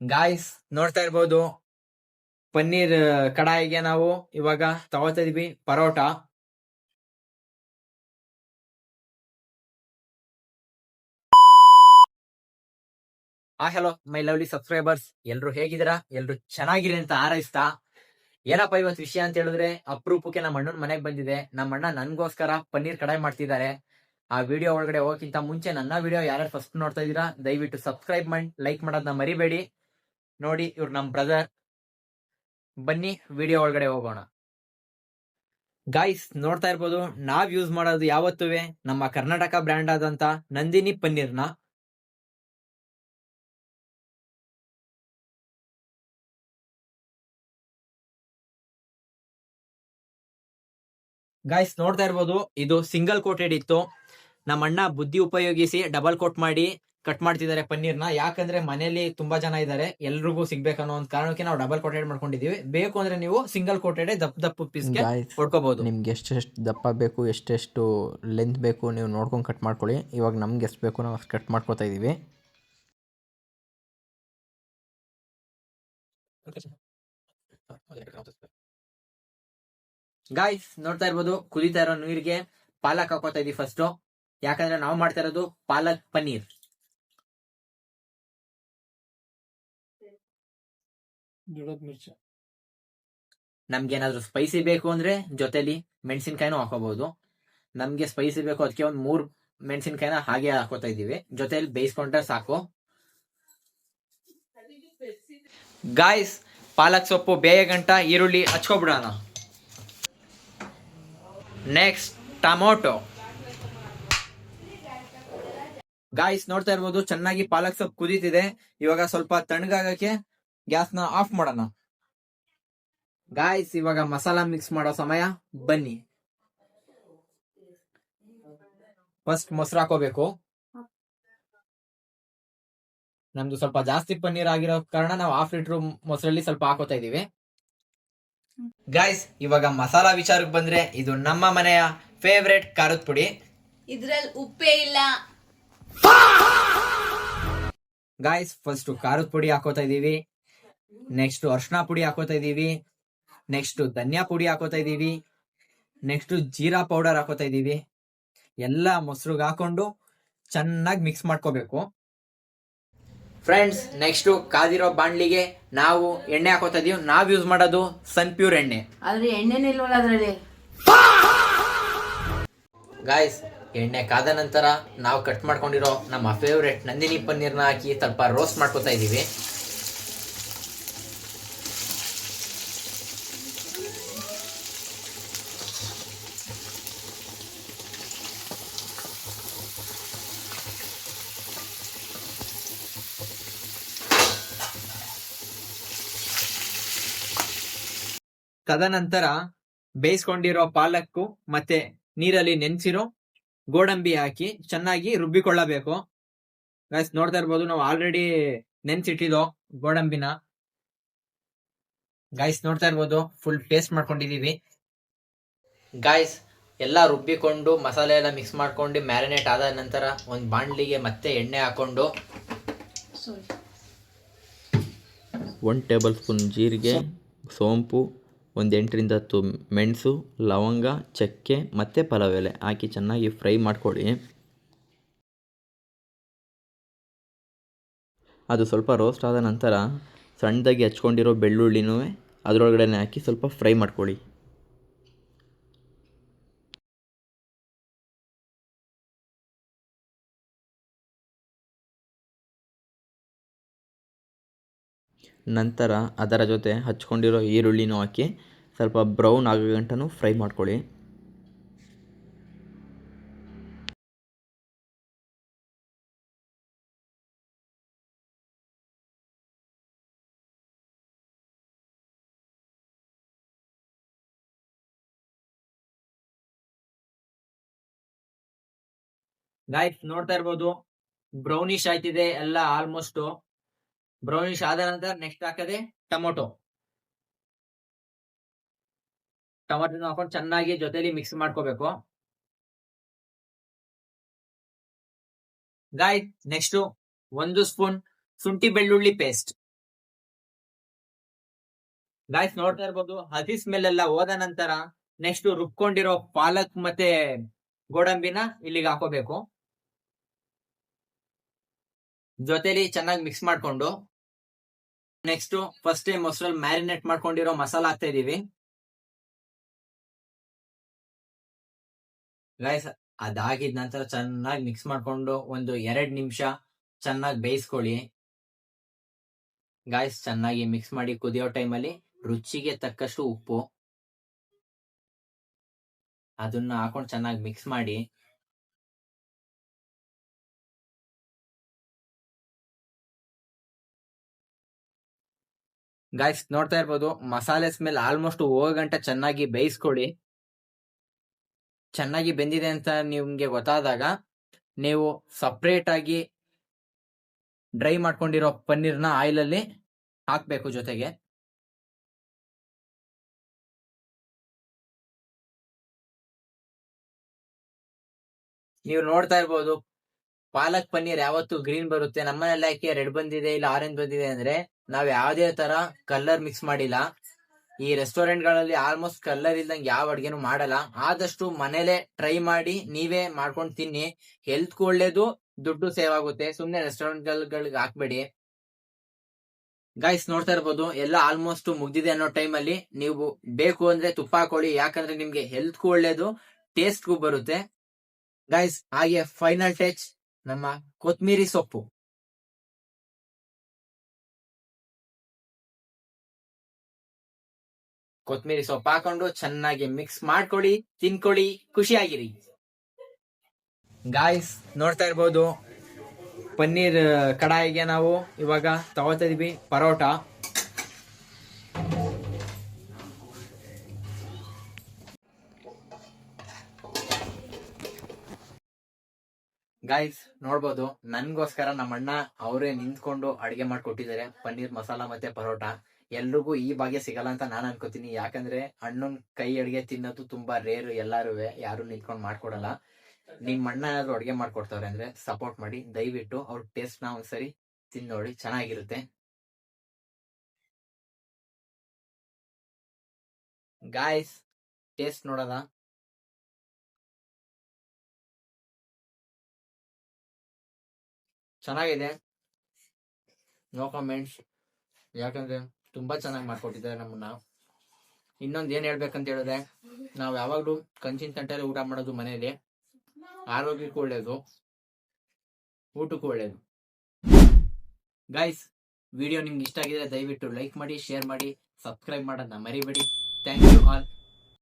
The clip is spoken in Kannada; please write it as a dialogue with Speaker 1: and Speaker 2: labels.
Speaker 1: ಗಾಯ್ಸ್ ನೋಡ್ತಾ ಇರ್ಬೋದು, ಪನ್ನೀರ್ ಕಡಾಯಿಗೆ ನಾವು ಇವಾಗ ತಗೋತಾ ಇದೀವಿ parotta. Hello my lovely subscribers, ಎಲ್ರು ಹೇಗಿದ್ದೀರಾ? ಎಲ್ರು ಚೆನ್ನಾಗಿರಿ ಅಂತ ಹಾರೈಸ್ತಾ, ಏನಪ್ಪ ಇವತ್ತು ವಿಷಯ ಅಂತ ಹೇಳಿದ್ರೆ, ಅಪರೂಪಕ್ಕೆ ನಮ್ಮ ಅಣ್ಣನ ಮನೆಗೆ ಬಂದಿದೆ. ನಮ್ಮ ಅಣ್ಣ ನನ್ಗೋಸ್ಕರ ಪನ್ನೀರ್ ಕಡಾಯಿ ಮಾಡ್ತಿದ್ದಾರೆ. ಆ ವಿಡಿಯೋ ಒಳಗಡೆ ಹೋಗಕ್ಕಿಂತ ಮುಂಚೆ ನನ್ನ ವಿಡಿಯೋ ಯಾರ್ಯಾರು ಫಸ್ಟ್ ನೋಡ್ತಾ ಇದೀರಾ, ದಯವಿಟ್ಟು ಸಬ್ಸ್ಕ್ರೈಬ್ ಮಾಡಿ ಲೈಕ್ ಮಾಡೋದನ್ನ ಮರಿಬೇಡಿ. ನೋಡಿ, ಇವ್ರು ನಮ್ ಬ್ರದರ್. ಬನ್ನಿ ವಿಡಿಯೋ ಒಳಗಡೆ ಹೋಗೋಣ. ಗಾಯ್ಸ್ ನೋಡ್ತಾ ಇರ್ಬೋದು, ನಾವ್ ಯೂಸ್ ಮಾಡೋದು ಯಾವತ್ತುವೆ ನಮ್ಮ ಕರ್ನಾಟಕ ಬ್ರ್ಯಾಂಡ್ ಆದಂತ ನಂದಿನಿ ಪನ್ನೀರ್ನ. ಗಾಯ್ಸ್ ನೋಡ್ತಾ ಇರ್ಬೋದು, ಇದು ಸಿಂಗಲ್ ಕೋಟೆಡ್ ಇತ್ತು. ನಮ್ಮ ಅಣ್ಣ ಬುದ್ಧಿ ಉಪಯೋಗಿಸಿ ಡಬಲ್ ಕೋಟ್ ಮಾಡಿ ಕಟ್ ಮಾಡ್ತಿದ್ದಾರೆ ಪನ್ನೀರ್ನ. ಯಾಕಂದ್ರೆ ಮನೇಲಿ ತುಂಬಾ ಜನ ಇದ್ದಾರೆ, ಎಲ್ರಿಗೂ ಸಿಗ್ಬೇಕನ್ನೋ ಒಂದು ಕಾರಣಕ್ಕೆ ನಾವು ಡಬಲ್ ಕೋಟೆಡ್ ಮಾಡ್ಕೊಂಡಿದೀವಿ. ಬೇಕು ಅಂದ್ರೆ ನೀವು ಸಿಂಗಲ್ ಕೋಟೆಡ್ ದಪ್ಪ ಪೀಸ್ಗೆ ಹೊಡ್ಕೋಬಹುದು.
Speaker 2: ನಿಮ್ಗೆ ಎಷ್ಟೆಷ್ಟು ದಪ್ಪ ಬೇಕು, ಎಷ್ಟೆಷ್ಟು ಲೆಂತ್ ಬೇಕು ನೀವು ನೋಡ್ಕೊಂಡು ಕಟ್ ಮಾಡ್ಕೊಳ್ಳಿ. ಇವಾಗ ನಮ್ಗೆ ಎಷ್ಟು ಬೇಕು ನಾವು ಅಷ್ಟು ಕಟ್ ಮಾಡ್ಕೊತಾ ಇದೀವಿ.
Speaker 1: ಗಾಯ್ಸ್ ನೋಡ್ತಾ ಇರ್ಬೋದು, ಕುದೀತಾ ಇರೋ ನೀರಿಗೆ ಪಾಲಕ್ ಹಾಕೋತಾ ಇದೀವಿ ಫಸ್ಟ್. ಯಾಕಂದ್ರೆ ನಾವು ಮಾಡ್ತಾ ಇರೋದು ಪಾಲಕ್ ಪನ್ನೀರ್. ನಮ್ಗೇನಾದ್ರೂ ಸ್ಪೈಸಿ ಬೇಕು ಅಂದ್ರೆ ಜೊತೆಲಿ ಮೆಣಸಿನ್ಕಾಯಿನೂ ಹಾಕೋಬಹುದು. ನಮ್ಗೆ ಸ್ಪೈಸಿ ಬೇಕು, ಅದಕ್ಕೆ ಒಂದ್ 3 ಮೆಣಸಿನ್ಕಾಯಿನ ಹಾಗೆ ಹಾಕೋತಾ ಇದೀವಿ. ಜೊತೆಲಿ ಬೇಯಿಸ್ಕೊಂಡ್ರೆ ಸಾಕು. ಗಾಯ್ಸ್ ಪಾಲಕ್ ಸೊಪ್ಪು ಬೇಯ ಗಂಟ ಈರುಳ್ಳಿ ಹಚ್ಕೊಬಿಡೋಣ. Next tomato. ಗಾಯ್ಸ್ ನೋಡ್ತಾ ಇರ್ಬೋದು, ಚೆನ್ನಾಗಿ ಪಾಲಕ್ ಸೊಪ್ಪು ಕುದೀತಿದೆ. ಇವಾಗ ಸ್ವಲ್ಪ ತಣ್ಣಗಾಗಕ್ಕೆ ಗ್ಯಾಸ್ನ ಆಫ್ ಮಾಡೋಣ. ಗಾಯ್ಸ್ ಇವಾಗ ಮಸಾಲಾ ಮಿಕ್ಸ್ ಮಾಡೋ ಸಮಯ, ಬನ್ನಿ. ಫಸ್ಟ್ ಮೊಸರು ಹಾಕೋಬೇಕು. ನಮ್ದು ಸ್ವಲ್ಪ ಜಾಸ್ತಿ ಪನ್ನೀರ್ ಆಗಿರೋ ಕಾರಣ ನಾವು 1/2 ಲೀಟರ್ ಮೊಸರಲ್ಲಿ ಸ್ವಲ್ಪ ಹಾಕೋತಾ ಇದೀವಿ. ಗಾಯ್ಸ್ ಇವಾಗ ಮಸಾಲಾ ವಿಚಾರಕ್ಕೆ ಬಂದ್ರೆ, ಇದು ನಮ್ಮ ಮನೆಯ ಫೇವ್ರೆಟ್ ಖಾರದ ಪುಡಿ.
Speaker 3: ಇದ್ರಲ್ಲಿ ಉಪ್ಪೇ ಇಲ್ಲ.
Speaker 1: ಗಾಯ್ಸ್ ಫಸ್ಟ್ ಖಾರದ ಪುಡಿ ಹಾಕೋತಾ ಇದೀವಿ. ನೆಕ್ಸ್ಟ್ ಅರ್ಶಿನ ಪುಡಿ ಹಾಕೋತಾ ಇದೀವಿ. ನೆಕ್ಸ್ಟ್ ಧನಿಯಾ ಪುಡಿ ಹಾಕೋತಾ ಇದೀವಿ. ನೆಕ್ಸ್ಟ್ ಜೀರಾ ಪೌಡರ್ ಹಾಕೋತಾ ಇದೀವಿ. ಎಲ್ಲ ಮೊಸರುಗೆ ಹಾಕೊಂಡು ಚೆನ್ನಾಗಿ ಮಿಕ್ಸ್ ಮಾಡ್ಕೋಬೇಕು. ಫ್ರೆಂಡ್ಸ್ ನೆಕ್ಸ್ಟ್ ಕಾದಿರೋ ಬಾಣ್ಲಿಗೆ ನಾವು ಎಣ್ಣೆ ಹಾಕೋತಾ ಇದೀವಿ. ನಾವ್ ಯೂಸ್ ಮಾಡೋದು ಸನ್ ಪ್ಯೂರ್ ಎಣ್ಣೆ.
Speaker 3: ಆದ್ರೆ ಎಣ್ಣೆ ನಿಲ್ವಲ್ಲ ಅದ್ರಲ್ಲಿ.
Speaker 1: ಗಾಯ್ಸ್ ಎಣ್ಣೆ ಕಾದ ನಂತರ ನಾವು ಕಟ್ ಮಾಡ್ಕೊಂಡಿರೋ ನಮ್ಮ ಫೇವ್ರೆಟ್ ನಂದಿನಿ ಪನ್ನೀರ್ನ ಹಾಕಿ ಸ್ವಲ್ಪ ರೋಸ್ಟ್ ಮಾಡ್ಕೋತಾ ಇದೀವಿ. ತದನಂತರ ಬೇಯಿಸ್ಕೊಂಡಿರೋ ಪಾಲಕ್ಕು ಮತ್ತೆ ನೀರಲ್ಲಿ ನೆನೆಸಿರೋ ಗೋಡಂಬಿ ಹಾಕಿ ಚೆನ್ನಾಗಿ ರುಬ್ಬಿಕೊಳ್ಳಬೇಕು. ಗೈಸ್ ನೋಡ್ತಾ ಇರ್ಬೋದು, ನಾವು ಆಲ್ರೆಡಿ ನೆನ್ಸಿಟ್ಟಿದೋ ಗೋಡಂಬಿನ. ಗೈಸ್ ನೋಡ್ತಾ ಇರ್ಬೋದು, ಫುಲ್ ಪೇಸ್ಟ್ ಮಾಡ್ಕೊಂಡಿದೀವಿ. ಗಾಯ್ಸ್ ಎಲ್ಲ ರುಬ್ಬಿಕೊಂಡು ಮಸಾಲೆ ಎಲ್ಲ ಮಿಕ್ಸ್ ಮಾಡ್ಕೊಂಡು ಮ್ಯಾರಿನೇಟ್ ಆದ ನಂತರ ಒಂದು ಬಾಣಲಿಗೆ ಮತ್ತೆ ಎಣ್ಣೆ ಹಾಕೊಂಡು
Speaker 2: 1 ಟೇಬಲ್ ಸ್ಪೂನ್ ಜೀರಿಗೆ, ಸೋಂಪು, 8ರಿಂದ 10 ಮೆಣಸು, ಲವಂಗ, ಚಕ್ಕೆ ಮತ್ತು ಪಲಾವ್ ಎಲೆ ಹಾಕಿ ಚೆನ್ನಾಗಿ ಫ್ರೈ ಮಾಡ್ಕೊಳ್ಳಿ. ಅದು ಸ್ವಲ್ಪ ರೋಸ್ಟ್ ಆದ ನಂತರ ಸಣ್ಣದಾಗಿ ಹಚ್ಕೊಂಡಿರೋ ಬೆಳ್ಳುಳ್ಳಿನೂ ಅದರೊಳಗಡೆ ಹಾಕಿ ಸ್ವಲ್ಪ ಫ್ರೈ ಮಾಡ್ಕೊಳ್ಳಿ. ನಂತರ ಅದರ ಜೊತೆ ಹಚ್ಕೊಂಡಿರೋ ಈರುಳ್ಳಿನೂ ಹಾಕಿ ಸ್ವಲ್ಪ ಬ್ರೌನ್ ಆಗೋ ಗಂಟನೂ ಫ್ರೈ ಮಾಡ್ಕೊಳ್ಳಿ.
Speaker 1: ಗಾಯ್ಸ್ ನೋಡ್ತಾ ಇರ್ಬೋದು, ಬ್ರೌನಿಶ್ ಆಯ್ತಿದೆ ಎಲ್ಲ. ಆಲ್ಮೋಸ್ಟ್ ಬ್ರೌನಿಶ್ ಆದ ನಂತರ ನೆಕ್ಸ್ಟ್ ಹಾಕದೆ ಟೊಮೊಟೊ ಹಾಕೊಂಡು ಚೆನ್ನಾಗಿ ಜೊತೆಲಿ ಮಿಕ್ಸ್ ಮಾಡ್ಕೋಬೇಕು. ಗಾಯ್ಸ್ ನೆಕ್ಸ್ಟ್ 1 ಸ್ಪೂನ್ ಶುಂಠಿ ಬೆಳ್ಳುಳ್ಳಿ ಪೇಸ್ಟ್. ಗಾಯ್ಸ್ ನೋಡ್ತಾ ಇರ್ಬೋದು ಹಸಿ ಸ್ಮೆಲ್ ಎಲ್ಲ ಹೋದ ನಂತರ ನೆಕ್ಸ್ಟ್ ರುಬ್ಕೊಂಡಿರೋ ಪಾಲಕ್ ಮತ್ತೆ ಗೋಡಂಬಿನ ಇಲ್ಲಿಗೆ ಹಾಕೋಬೇಕು. ಜೊತೆಲಿ ಚೆನ್ನಾಗಿ ಮಿಕ್ಸ್ ಮಾಡ್ಕೊಂಡು ನೆಕ್ಸ್ಟ್ ಫಸ್ಟ್ ಮೊಸರಲ್ಲಿ ಮ್ಯಾರಿನೇಟ್ ಮಾಡ್ಕೊಂಡಿರೋ ಮಸಾಲ ಹಾಕ್ತಾ ಇದೀವಿ. ಗೈಸ್ ಅದಾಗಿದ ನಂತರ ಚೆನ್ನಾಗಿ ಮಿಕ್ಸ್ ಮಾಡ್ಕೊಂಡು ಒಂದು 2 ನಿಮಿಷ ಚೆನ್ನಾಗಿ ಬೇಯಿಸ್ಕೊಳ್ಳಿ. ಗಾಯ್ಸ್ ಚೆನ್ನಾಗಿ ಮಿಕ್ಸ್ ಮಾಡಿ ಕುದಿಯೋ ಟೈಮಲ್ಲಿ ರುಚಿಗೆ ತಕ್ಕಷ್ಟು ಉಪ್ಪು ಅದನ್ನ ಹಾಕೊಂಡು ಚೆನ್ನಾಗಿ ಮಿಕ್ಸ್ ಮಾಡಿ. ಗಾಯ್ಸ್ ನೋಡ್ತಾ ಇರ್ಬೋದು ಮಸಾಲೆ ಸ್ಮೆಲ್ ಆಲ್ಮೋಸ್ಟ್ ಹೋಗಂಟ ಚೆನ್ನಾಗಿ ಬೇಯಿಸ್ಕೊಳ್ಳಿ. ಚೆನ್ನಾಗಿ ಬೆಂದಿದೆ ಅಂತ ನಿಮ್ಗೆ ಗೊತ್ತಾದಾಗ ನೀವು ಸಪ್ರೇಟ್ ಆಗಿ ಡ್ರೈ ಮಾಡ್ಕೊಂಡಿರೋ ಪನ್ನೀರ್ನ ಆಯಿಲ್ ಅಲ್ಲಿ ಹಾಕ್ಬೇಕು. ಜೊತೆಗೆ ನೀವು ನೋಡ್ತಾ ಇರ್ಬೋದು ಪಾಲಕ್ ಪನ್ನೀರ್ ಯಾವತ್ತು ಗ್ರೀನ್ ಬರುತ್ತೆ, ನಮ್ಮನೆಲ್ಲ ಯಾಕೆ ರೆಡ್ ಬಂದಿದೆ ಇಲ್ಲ ಆರೆಂಜ್ ಬಂದಿದೆ ಅಂದ್ರೆ ನಾವ್ ಯಾವ್ದೇ ತರ ಕಲರ್ ಮಿಕ್ಸ್ ಮಾಡಿಲ್ಲ. ಈ ರೆಸ್ಟೋರೆಂಟ್ ಗಳಲ್ಲಿ ಆಲ್ಮೋಸ್ಟ್ ಕಲರ್ ಇಲ್ದಂಗೆ ಯಾವ ಅಡ್ಗೆನೂ ಮಾಡಲ್ಲ. ಆದಷ್ಟು ಮನೇಲೆ ಟ್ರೈ ಮಾಡಿ ನೀವೇ ಮಾಡ್ಕೊಂಡು ತಿನ್ನಿ. ಹೆಲ್ತ್ ಒಳ್ಳೇದು, ದುಡ್ಡು ಸೇವ್ ಆಗುತ್ತೆ. ಸುಮ್ನೆ ರೆಸ್ಟೋರೆಂಟ್ ಗಳಿಗೆ ಹಾಕ್ಬೇಡಿ. ಗೈಸ್ ನೋಡ್ತಾ ಇರ್ಬೋದು ಎಲ್ಲ ಆಲ್ಮೋಸ್ಟ್ ಮುಗ್ದಿದೆ ಅನ್ನೋ ಟೈಮ್ ಅಲ್ಲಿ ನೀವು ಬೇಕು ಅಂದ್ರೆ ತುಪ್ಪ ಹಾಕೊಳ್ಳಿ, ಯಾಕಂದ್ರೆ ನಿಮ್ಗೆ ಹೆಲ್ತ್ ಒಳ್ಳೇದು, ಟೇಸ್ಟ್ಗೂ ಬರುತ್ತೆ. ಗೈಸ್ ಹಾಗೆ ಫೈನಲ್ ಟಚ್ ನಮ್ಮ ಕೊತ್ಮೀರಿ ಸೊಪ್ಪು. ಕೊತ್ಮೀರಿ ಸೊಪ್ಪು ಹಾಕೊಂಡು ಚೆನ್ನಾಗಿ ಮಿಕ್ಸ್ ಮಾಡ್ಕೊಳ್ಳಿ, ತಿನ್ಕೊಳ್ಳಿ, ಖುಷಿಯಾಗಿರಿ. ಗಾಯ್ಸ್ ನೋಡ್ತಾ ಇರ್ಬೋದು ಪನ್ನೀರ್ ಕಡಾಯಿಗೆ ನಾವು ಇವಾಗ ತಗೋತಾ ಇದೀವಿ ಪರೋಟ. ಗಾಯ್ಸ್ ನೋಡ್ಬೋದು ನನ್ಗೋಸ್ಕರ ನಮ್ಮ ಅಣ್ಣ ಅವರೇ ನಿಂತ್ಕೊಂಡು ಅಡಿಗೆ ಮಾಡ್ಕೊಟ್ಟಿದ್ದಾರೆ ಪನ್ನೀರ್ ಮಸಾಲ ಮತ್ತೆ ಪರೋಟ. ಎಲ್ರಿಗೂ ಈ ಭಾಗ್ಯ ಸಿಗಲ್ಲ ಅಂತ ನಾನು ಅನ್ಕೋತೀನಿ, ಯಾಕಂದ್ರೆ ಅಣ್ಣನ್ ಕೈ ಅಡಿಗೆ ತಿನ್ನೋದು ತುಂಬಾ ರೇರ್. ಎಲ್ಲಾರು ಯಾರು ನಿಂತ್ಕೊಂಡು ಮಾಡ್ಕೊಡಲ್ಲ. ನಿಮ್ ಅಣ್ಣ ಏನಾದ್ರು ಅಡಿಗೆ ಮಾಡ್ಕೊಡ್ತಾವ್ರೆ ಅಂದ್ರೆ ಸಪೋರ್ಟ್ ಮಾಡಿ, ದಯವಿಟ್ಟು ಅವ್ರ ಟೇಸ್ಟ್ ನ ಒಂದ್ಸರಿ ತಿಂದ್ ನೋಡಿ, ಚೆನ್ನಾಗಿರುತ್ತೆ. ಗಾಯ್ಸ್ ಟೇಸ್ಟ್ ನೋಡೋದ. ಚೆನ್ನಾಗಿದೆ, ನೋ ಕಮೆಂಟ್ಸ್, ಯಾಕಂದ್ರೆ ತುಂಬಾ ಚೆನ್ನಾಗಿ ಮಾಡ್ಕೊಟ್ಟಿದ್ದಾರೆ ನಮ್ಮನ್ನ. ಇನ್ನೊಂದ್ ಏನ್ ಹೇಳ್ಬೇಕಂತ ಹೇಳಿದ್ರೆ ನಾವ್ ಯಾವಾಗ್ಲೂ ಕಂಚಿನ ತಂಟೆಯಲ್ಲಿ ಊಟ ಮಾಡೋದು ಮನೇಲಿ, ಆರೋಗ್ಯಕ್ಕೂ ಒಳ್ಳೇದು, ಊಟಕ್ಕೂ ಒಳ್ಳೇದು. ಗೈಸ್ ವಿಡಿಯೋ ನಿಮ್ಗೆ ಇಷ್ಟ ಆಗಿದ್ರೆ ದಯವಿಟ್ಟು ಲೈಕ್ ಮಾಡಿ, ಶೇರ್ ಮಾಡಿ, ಸಬ್ಸ್ಕ್ರೈಬ್ ಮಾಡೋದನ್ನ ಮರಿಬೇಡಿ. Thank you all.